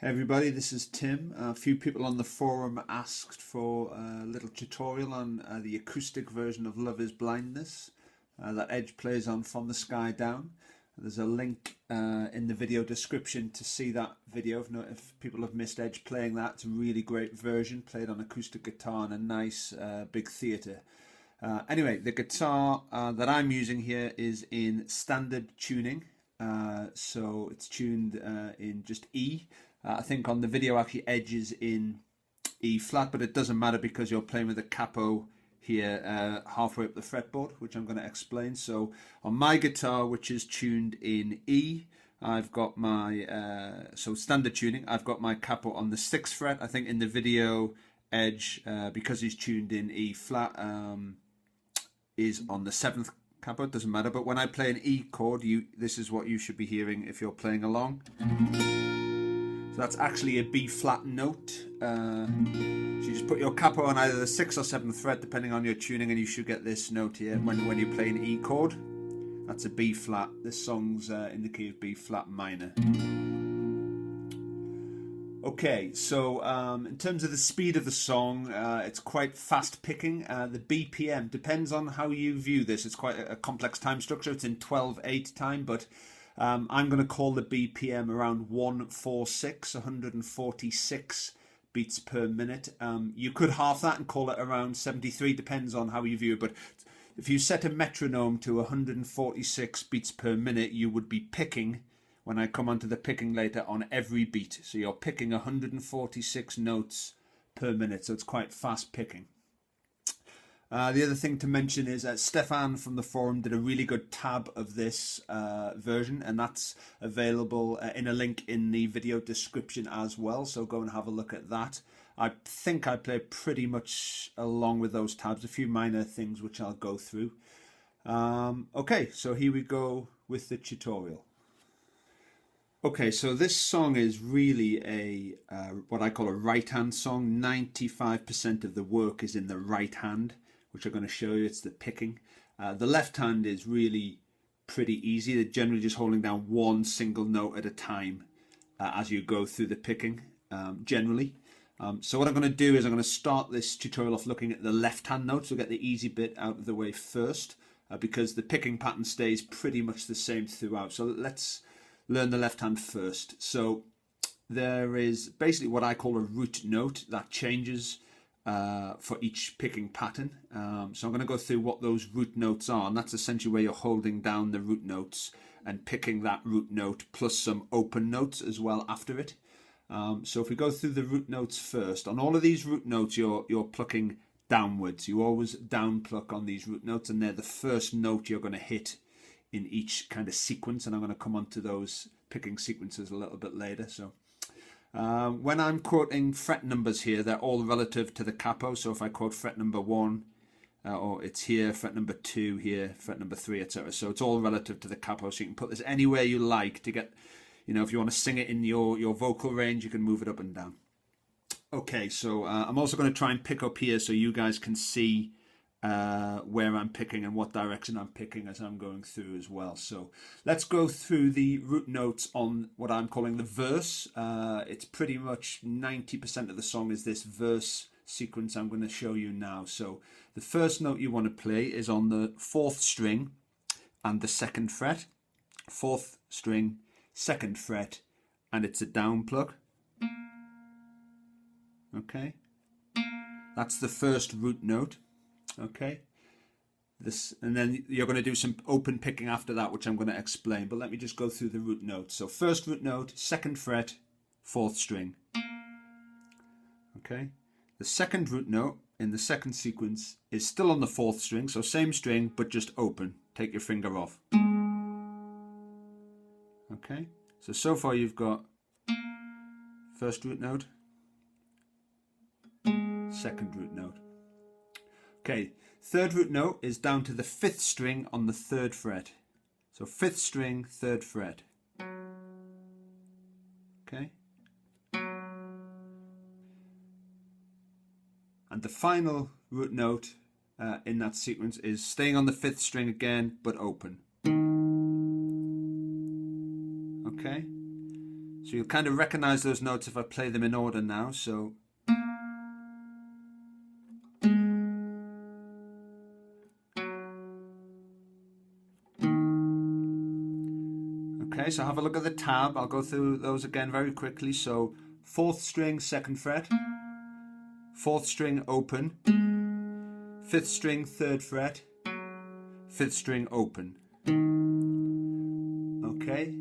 Hey everybody, this is Tim. A few people on the forum asked for a little tutorial on the acoustic version of Love is Blindness that Edge plays on From the Sky Down. There's a link in the video description to see that video if people have missed Edge playing that. It's a really great version, played on acoustic guitar in a nice big theatre. Anyway, the guitar that I'm using here is in standard tuning, so it's tuned in just E. I think on the video actually Edge is in E flat, but it doesn't matter because you're playing with the capo here halfway up the fretboard, which I'm going to explain. So on my guitar, which is tuned in E, I've got my so standard tuning, I've got my capo on the 6th fret. I think in the video Edge, because he's tuned in E flat, is on the 7th capo. It doesn't matter, but when I play an E chord, this is what you should be hearing if you're playing along. So that's actually a B flat note. So you just put your capo on either the 6th or 7th fret, depending on your tuning, and you should get this note here when you play an E chord. That's a B flat. This song's in the key of B flat minor. Okay, so in terms of the speed of the song, it's quite fast picking. The BPM depends on how you view this. It's quite a complex time structure. It's in 12/8 time, but I'm going to call the BPM around 146 beats per minute. You could half that and call it around 73, depends on how you view it. But if you set a metronome to 146 beats per minute, you would be picking, when I come onto the picking later, on every beat. So you're picking 146 notes per minute, so it's quite fast picking. The other thing to mention is Stefan from the forum did a really good tab of this version, and that's available in a link in the video description as well, so go and have a look at that. I think I play pretty much along with those tabs, a few minor things which I'll go through. Okay, so here we go with the tutorial. Okay, so this song is really a what I call a right-hand song. 95% of the work is in the right hand, which I'm going to show you. It's the picking. The left hand is really pretty easy. They're generally just holding down one single note at a time as you go through the picking, generally. So what I'm going to do is I'm going to start this tutorial off looking at the left-hand notes. We'll get the easy bit out of the way first, because the picking pattern stays pretty much the same throughout. So let's learn the left hand first. So there is basically what I call a root note that changes for each picking pattern. So I'm going to go through what those root notes are, and that's essentially where you're holding down the root notes and picking that root note plus some open notes as well after it. So if we go through the root notes first, on all of these root notes you're plucking downwards. You always down pluck on these root notes, and they're the first note you're going to hit in each kind of sequence, and I'm going to come on to those picking sequences a little bit later. So when I'm quoting fret numbers here, they're all relative to the capo. So if I quote fret number 1, or it's here, fret number 2 here, fret number 3, etc. So it's all relative to the capo, so you can put this anywhere you like to get, if you want to sing it in your vocal range, you can move it up and down. Okay, so I'm also going to try and pick up here so you guys can see where I'm picking and what direction I'm picking as I'm going through as well. So let's go through the root notes on what I'm calling the verse. It's pretty much 90% of the song is this verse sequence I'm going to show you now. So the first note you want to play is on the 4th string and the 2nd fret. 4th string, 2nd fret, and it's a down pluck. Okay, that's the first root note. Okay, and then you're going to do some open picking after that, which I'm going to explain, but let me just go through the root notes. So first root note, 2nd fret, fourth string. Okay, the second root note in the second sequence is still on the fourth string, so same string but just open. Take your finger off. Okay, so far you've got first root note, second root note. Okay, third root note is down to the fifth string on the third fret. So fifth string, third fret. Okay. And the final root note in that sequence is staying on the fifth string again, but open. Okay. So you'll kind of recognize those notes if I play them in order now. So okay, so have a look at the tab. I'll go through those again very quickly. So fourth string, second fret, fourth string, open, fifth string, third fret, fifth string, open. Okay,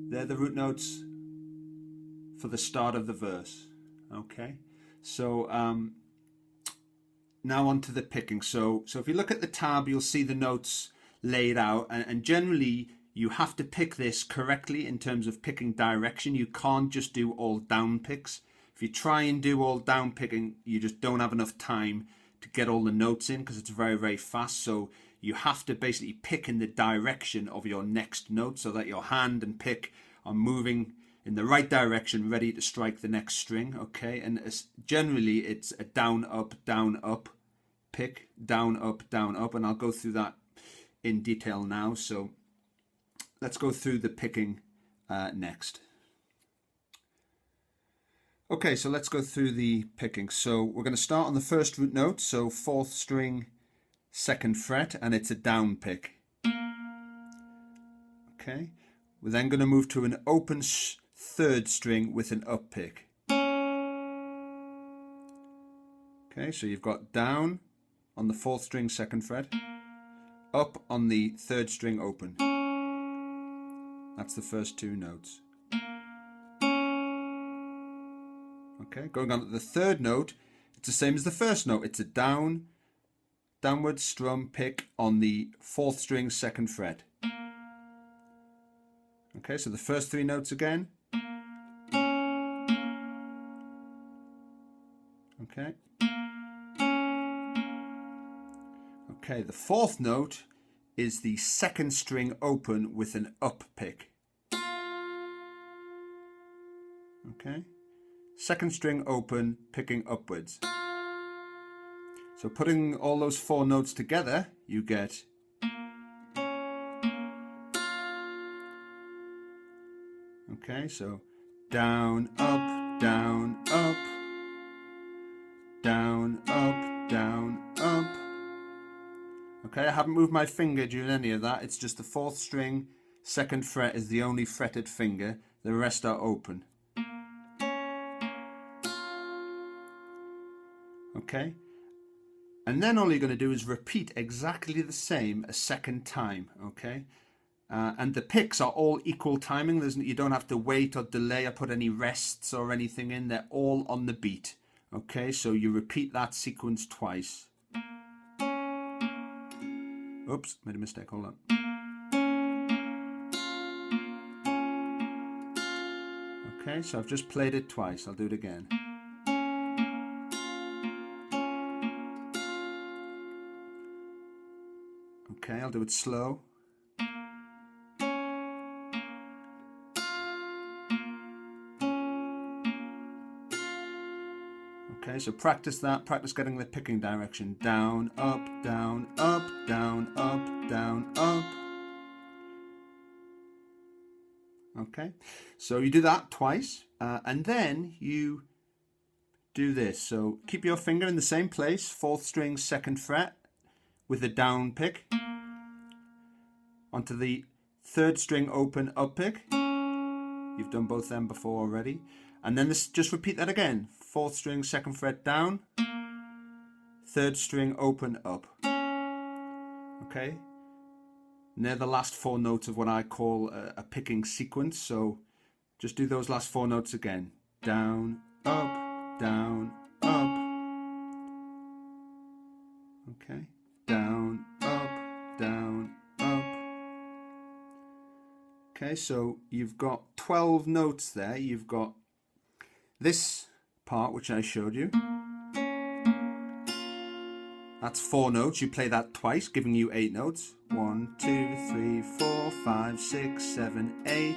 they're the root notes for the start of the verse. Okay, so now on to the picking. So if you look at the tab, you'll see the notes laid out, and generally you have to pick this correctly in terms of picking direction. You can't just do all down picks. If you try and do all down picking, you just don't have enough time to get all the notes in because it's very, very fast. So you have to basically pick in the direction of your next note so that your hand and pick are moving in the right direction, ready to strike the next string. Okay, and generally it's a down, up pick, down, up, and I'll go through that in detail now. So let's go through the picking next. Okay, so let's go through the picking. So we're going to start on the first root note, so fourth string, second fret, and it's a down pick. Okay, we're then going to move to an open third string with an up pick. Okay, so you've got down on the fourth string, second fret, up on the third string, open. That's the first two notes. Okay, going on to the third note, it's the same as the first note. It's a downward strum pick on the fourth string, second fret. Okay, so the first three notes again. Okay. Okay, the fourth note is the second string open with an up pick. Okay. Second string open, picking upwards. So putting all those four notes together, you get okay, so down, up, down, up, down, up, down, up. Okay, I haven't moved my finger during any of that. It's just the fourth string, second fret is the only fretted finger. The rest are open. Okay, and then all you're going to do is repeat exactly the same a second time. Okay, and the picks are all equal timing. You don't have to wait or delay or put any rests or anything in. They're all on the beat. Okay, so you repeat that sequence twice. Oops, made a mistake. Hold on. Okay, so I've just played it twice. I'll do it again. Okay, I'll do it slow. Okay, so practice that. Practice getting the picking direction. Down, up, down, up, down, up, down, up. Okay, so you do that twice, and then you do this. So keep your finger in the same place, fourth string, second fret, with a down pick. Onto the third string open up pick. You've done both them before already. And then just repeat that again. Fourth string, second fret down. Third string open up. Okay. And they're the last four notes of what I call a picking sequence. So Just do those last 4 notes again. Down, up, down, up. Okay. Down, up, down, up. Okay, so you've got 12 notes there. You've got this part, which I showed you. That's 4 notes. You play that twice, giving you 8 notes. 1, 2, 3, 4, 5, 6, 7, 8.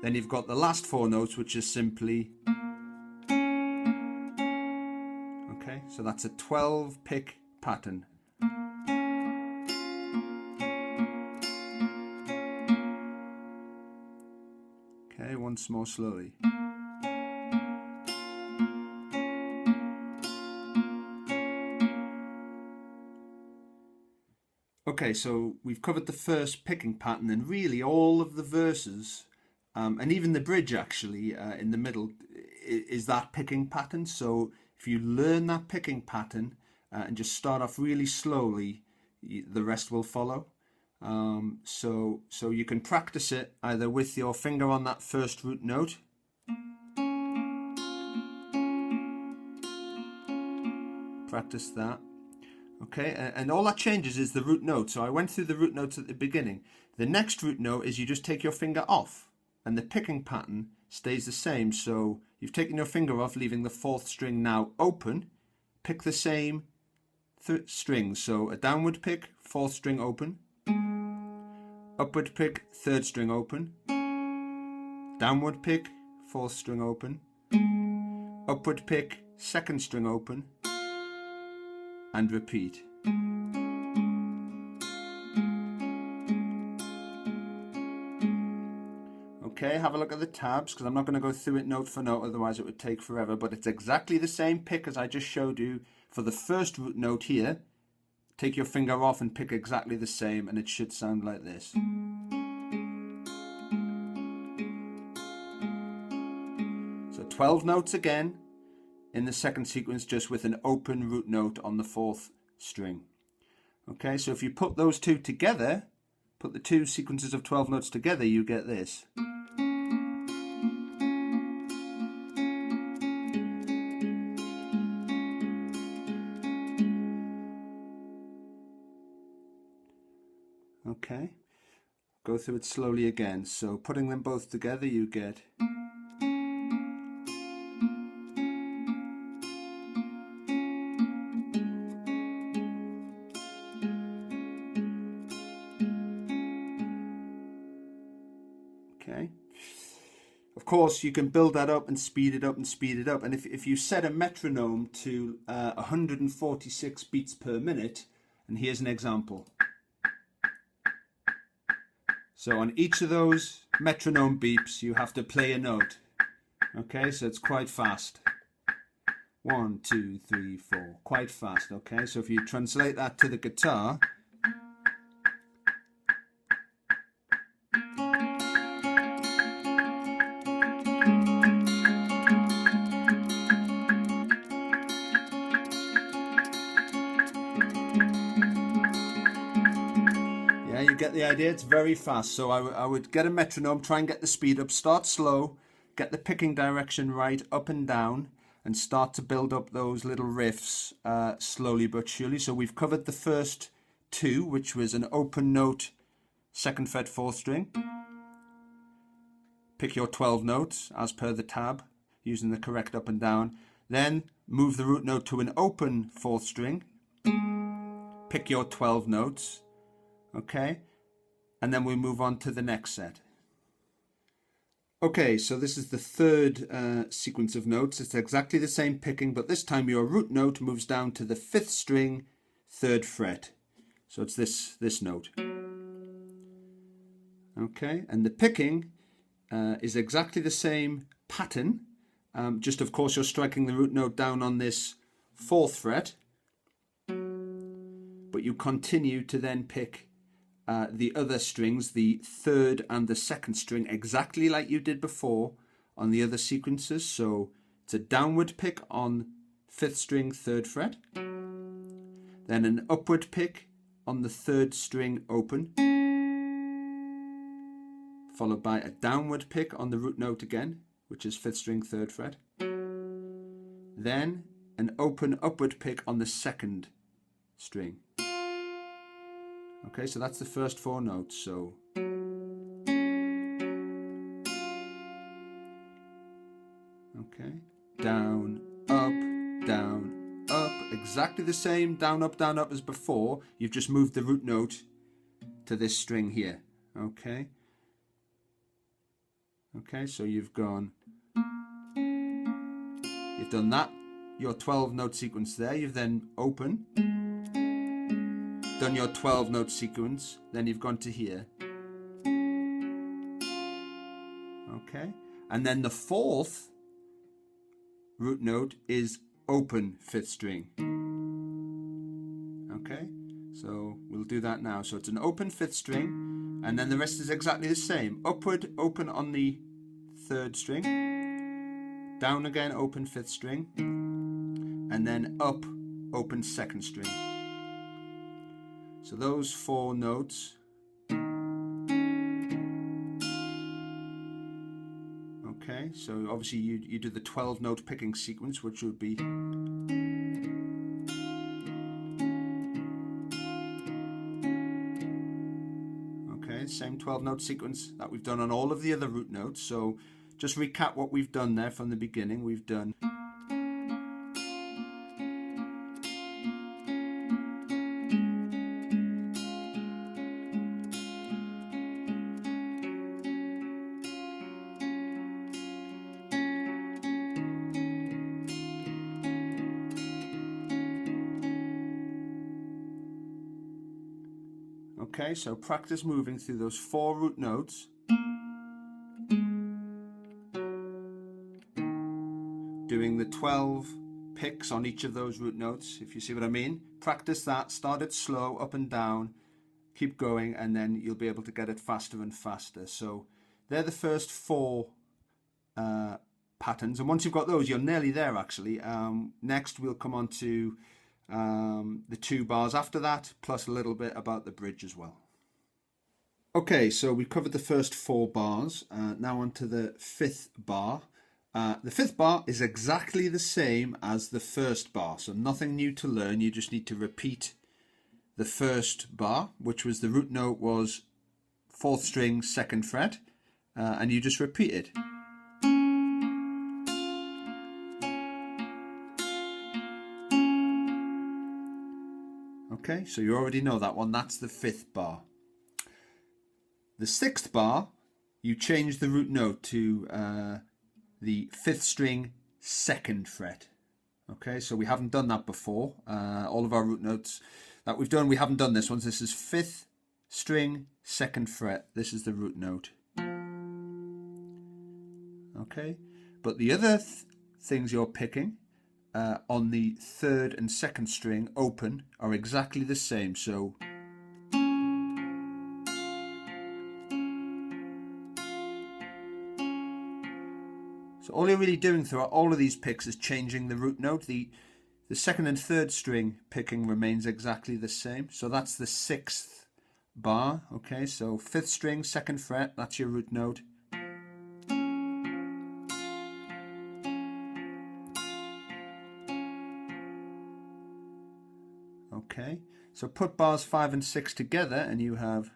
Then you've got the last 4 notes, which is simply... Okay, so that's a 12 pick pattern. Okay, once more slowly. Okay, so we've covered the first picking pattern, and really all of the verses, and even the bridge actually in the middle, is that picking pattern. So if you learn that picking pattern and just start off really slowly, the rest will follow. So you can practice it either with your finger on that first root note, practice that. Okay, and all that changes is the root note. So I went through the root notes at the beginning. The next root note is you just take your finger off, and the picking pattern stays the same. So you've taken your finger off, leaving the 4th string now open. Pick the same strings. So a downward pick, 4th string open. Upward pick, 3rd string open. Downward pick, 4th string open. Upward pick, 2nd string open. And repeat. Okay, have a look at the tabs, because I'm not going to go through it note for note, otherwise it would take forever, but it's exactly the same pick as I just showed you for the first root note here. Take your finger off and pick exactly the same, and it should sound like this. So 12 notes again in the second sequence, just with an open root note on the 4th string. Okay, so if you put those two together, put the 2 sequences of 12 notes together, you get this. Okay, go through it slowly again. So putting them both together, you get... Okay. Of course, you can build that up and speed it up and speed it up. And if you set a metronome to 146 beats per minute, and here's an example. So on each of those metronome beeps, you have to play a note. Okay, so it's quite fast. 1, 2, 3, 4, quite fast. Okay, so if you translate that to the guitar, you get the idea. It's very fast. So I would get a metronome, try and get the speed up, start slow, get the picking direction right, up and down, and start to build up those little riffs slowly but surely. So we've covered the first 2, which was an open note, 2nd fret, 4th string. Pick your 12 notes as per the tab, using the correct up and down. Then move the root note to an open 4th string. Pick your 12 notes. Okay, and then we move on to the next set. Okay, so this is the 3rd sequence of notes. It's exactly the same picking, but this time your root note moves down to the 5th string, 3rd fret. So it's this note. Okay, and the picking is exactly the same pattern, just of course you're striking the root note down on this 4th fret, but you continue to then pick the other strings, the 3rd and the 2nd string, exactly like you did before on the other sequences. So it's a downward pick on 5th string, 3rd fret, then an upward pick on the 3rd string open, followed by a downward pick on the root note again, which is 5th string, 3rd fret. Then an open upward pick on the 2nd string. Okay, so that's the first 4 notes. So okay, down, up, exactly the same down, up as before. You've just moved the root note to this string here. Okay. Okay, so you've done that, your 12 note sequence there. You've then open, done your 12 note sequence, then you've gone to here. Okay, and then the 4th root note is open 5th string. Okay, so we'll do that now. So it's an open 5th string, and then the rest is exactly the same. Upward, open on the 3rd string, down again, open 5th string, and then up, open 2nd string. So those 4 notes. Okay, so obviously you do the 12 note picking sequence, which would be okay, same 12 note sequence that we've done on all of the other root notes. So just recap what we've done there from the beginning. We've done okay, so practice moving through those 4 root notes. Doing the 12 picks on each of those root notes, if you see what I mean. Practice that, start it slow, up and down, keep going, and then you'll be able to get it faster and faster. So they're the first 4 patterns, and once you've got those, you're nearly there actually. Next we'll come on to the 2 bars after that, plus a little bit about the bridge as well. Okay, so we've covered the first 4 bars. Now on to the 5th bar. The 5th bar is exactly the same as the first bar, so nothing new to learn. You just need to repeat the first bar, which was the root note was 4th string, 2nd fret, and you just repeat it. Okay, so you already know that one. That's the 5th bar. The 6th bar, you change the root note to the 5th string, 2nd fret. Okay, so we haven't done that before. All of our root notes that we've done, we haven't done this one. This is 5th string, 2nd fret. This is the root note. Okay, but the other things you're picking on the 3rd and 2nd string, open, are exactly the same. So all you're really doing throughout all of these picks is changing the root note. The 2nd and 3rd string picking remains exactly the same. So that's the 6th bar. Okay, so 5th string, 2nd fret, that's your root note. Okay, so put bars 5 and 6 together and you have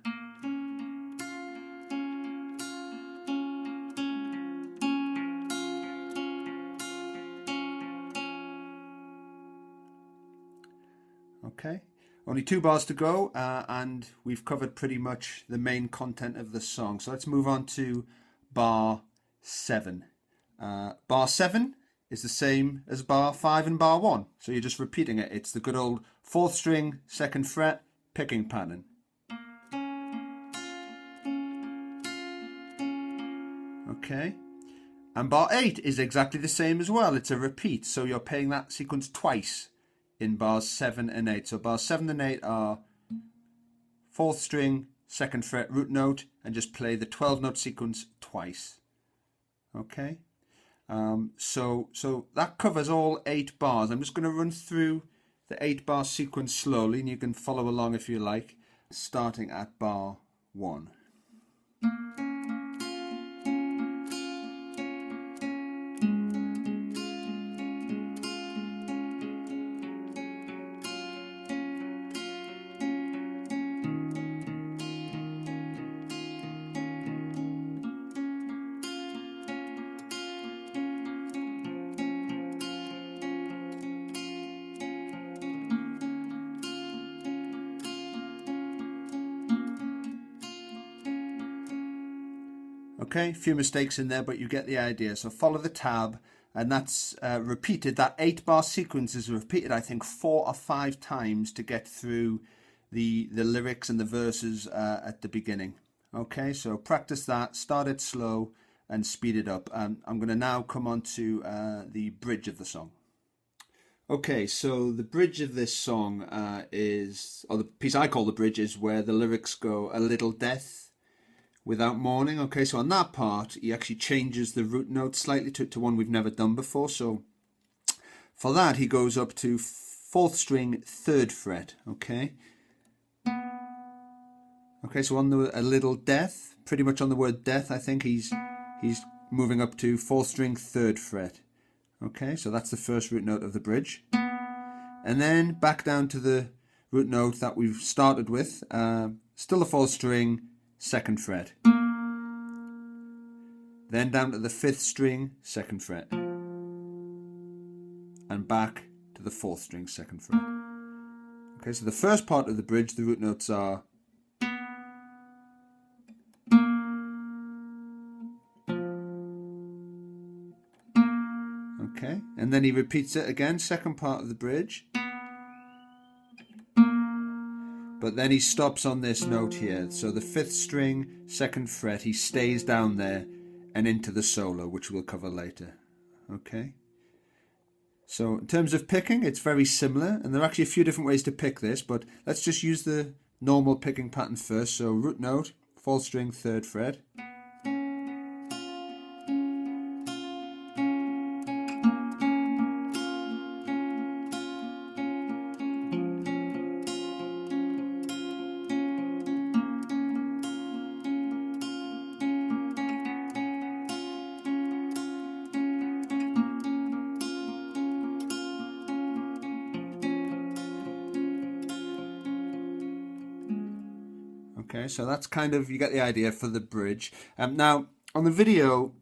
okay, only 2 bars to go, and we've covered pretty much the main content of the song. So let's move on to bar 7. Bar 7 is the same as bar 5 and bar 1. So you're just repeating it. It's the good old 4th string, 2nd fret picking pattern. Okay. And bar 8 is exactly the same as well. It's a repeat. So you're playing that sequence twice in bars 7 and 8. So bars 7 and 8 are 4th string, 2nd fret root note, and just play the 12 note sequence twice. Okay. So that covers all 8 bars. I'm just going to run through the 8 bar sequence slowly, and you can follow along if you like, starting at bar 1. Okay, a few mistakes in there, but you get the idea. So follow the tab, and that's repeated. That 8-bar sequence is repeated, I think, 4 or 5 times to get through the lyrics and the verses at the beginning. Okay, so practice that, start it slow and speed it up. I'm going to now come on to the bridge of the song. Okay, so the bridge of this song is, or the piece I call the bridge, is where the lyrics go, a little death without mourning. Okay, so on that part, he actually changes the root note slightly to one we've never done before. So for that, he goes up to 4th string, 3rd fret. Okay. Okay, so on a little death, pretty much on the word death, I think he's moving up to 4th string, 3rd fret. Okay, so that's the first root note of the bridge. And then back down to the root note that we've started with, still a 4th string, 2nd fret. Then down to the 5th string, 2nd fret. And back to the 4th string, 2nd fret. Okay, so the first part of the bridge, the root notes are okay, and then he repeats it again, second part of the bridge. But then he stops on this note here. So the 5th string, 2nd fret, he stays down there and into the solo, which we'll cover later. Okay. So in terms of picking, it's very similar, and there are actually a few different ways to pick this, but let's just use the normal picking pattern first. So root note, 4th string, 3rd fret. Okay, so that's kind of, you get the idea for the bridge. Now, on the video,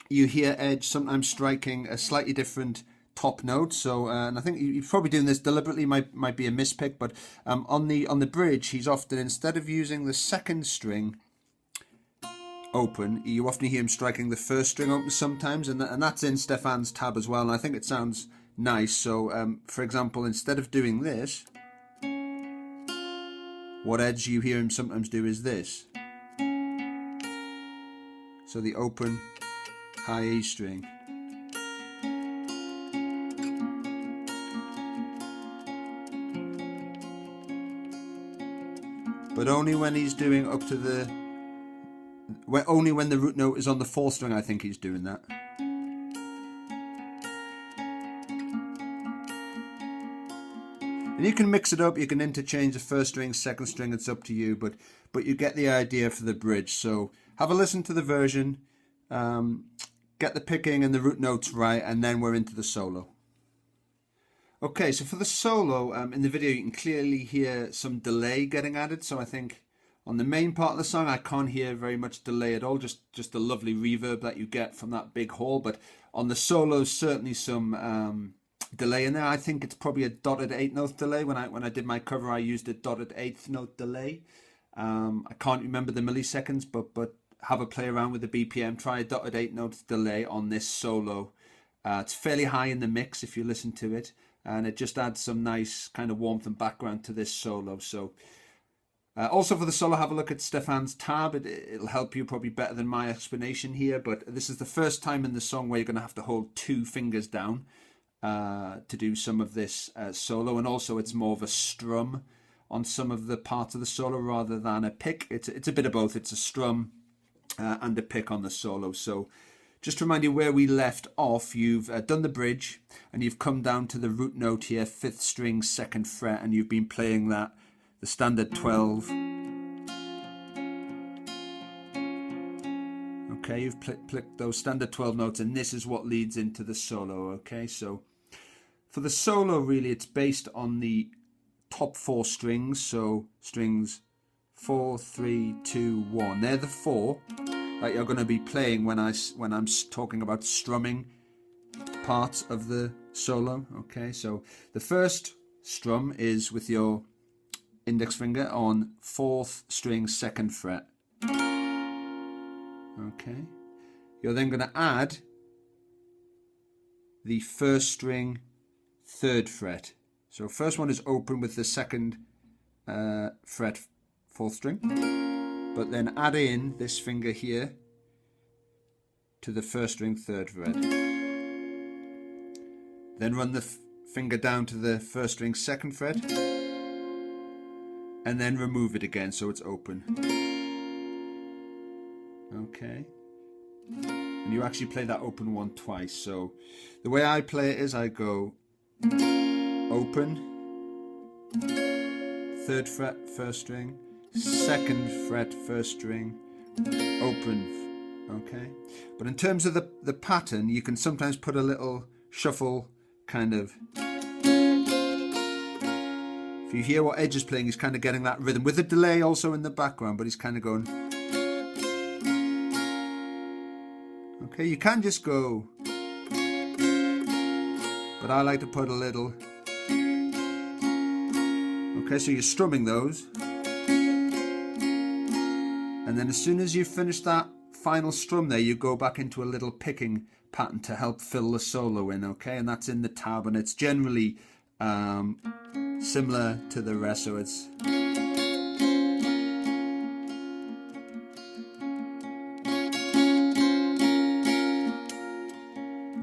you hear Edge sometimes striking a slightly different top note. So, and I think you're probably doing this deliberately, might be a mispick, but on the bridge, he's often, instead of using the 2nd string open, you often hear him striking the 1st string open sometimes, and that's in Stefan's tab as well, and I think it sounds nice. So, for example, instead of doing this, what edge you hear him sometimes do is this. So the open high E string. But only when he's doing up to the, only when the root note is on the 4th string, I think he's doing that. And you can mix it up, you can interchange the 1st string, 2nd string, it's up to you, but you get the idea for the bridge. So have a listen to the version, get the picking and the root notes right, and then we're into the solo. Okay, so for the solo, in the video you can clearly hear some delay getting added. So I think on the main part of the song I can't hear very much delay at all, just the lovely reverb that you get from that big hall. But on the solos, certainly some delay in there. I think it's probably a dotted 8th note delay. When I did my cover, I used a dotted 8th note delay. I can't remember the milliseconds, but have a play around with the BPM. Try a dotted 8th note delay on this solo. It's fairly high in the mix if you listen to it, and it just adds some nice kind of warmth and background to this solo. So also for the solo, have a look at Stefan's tab. It'll help you probably better than my explanation here, but this is the first time in the song where you're going to have to hold 2 fingers down to do some of this solo, and also it's more of a strum on some of the parts of the solo rather than a pick. It's a bit of both. It's a strum and a pick on the solo. So just to remind you where we left off, you've done the bridge and you've come down to the root note here, 5th string, 2nd fret, and you've been playing that, the standard 12. Okay, you've picked those standard 12 notes, and this is what leads into the solo. Okay, so for the solo, really, it's based on the top 4 strings. So strings 4, 3, 2, 1. They're the 4 that you're going to be playing when I'm talking about strumming parts of the solo. Okay, so the first strum is with your index finger on 4th string, 2nd fret. Okay. You're then going to add the first string 3rd fret. So first one is open with the 2nd fret 4th string, but then add in this finger here to the 1st string 3rd fret. Then run the finger down to the 1st string 2nd fret, and then remove it again so it's open. Okay. And you actually play that open one twice. So the way I play it is I go open, 3rd fret 1st string, 2nd fret 1st string, open. Okay. But in terms of the pattern, you can sometimes put a little shuffle kind of. If you hear what Edge is playing, he's kind of getting that rhythm with a delay also in the background, but he's kind of going. Okay, you can just go, but I like to put a little. Okay, so you're strumming those, and then as soon as you finish that final strum there, you go back into a little picking pattern to help fill the solo in. Okay, and that's in the tab, and it's generally similar to the rest, so it's.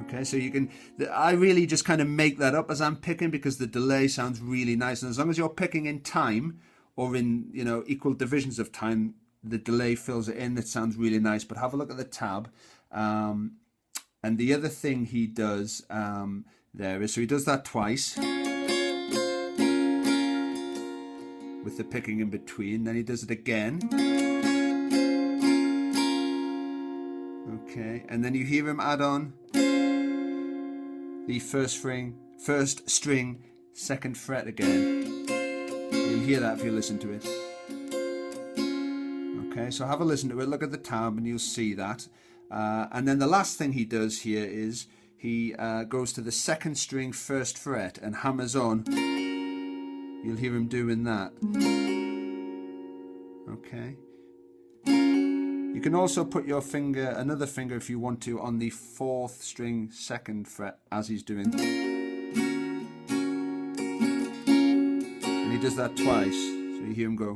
Okay, so you can, I really just kind of make that up as I'm picking because the delay sounds really nice. And as long as you're picking in time or in, you know, equal divisions of time, the delay fills it in. It sounds really nice. But have a look at the tab. And the other thing he does there is, so he does that twice with the picking in between. Then he does it again. Okay, and then you hear him add on the first string 2nd fret again. You'll hear that if you listen to it. Okay, so have a listen to it, look at the tab and you'll see that. And then the last thing he does here is he goes to the 2nd string 1st fret and hammers on. You'll hear him doing that. Okay. You can also put your finger, another finger if you want to, on the 4th string 2nd fret as he's doing. And he does that twice, so you hear him go.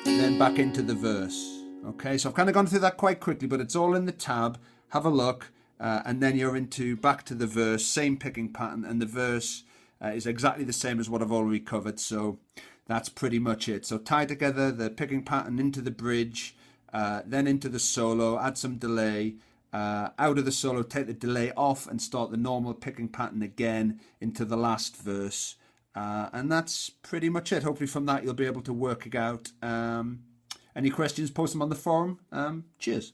Then back into the verse. Okay, so I've kind of gone through that quite quickly, but it's all in the tab. Have a look, and then you're into back to the verse, same picking pattern, and the verse is exactly the same as what I've already covered. So that's pretty much it. So tie together the picking pattern into the bridge, then into the solo, add some delay, out of the solo, take the delay off and start the normal picking pattern again into the last verse. And that's pretty much it. Hopefully from that you'll be able to work it out. Any questions, post them on the forum. Cheers.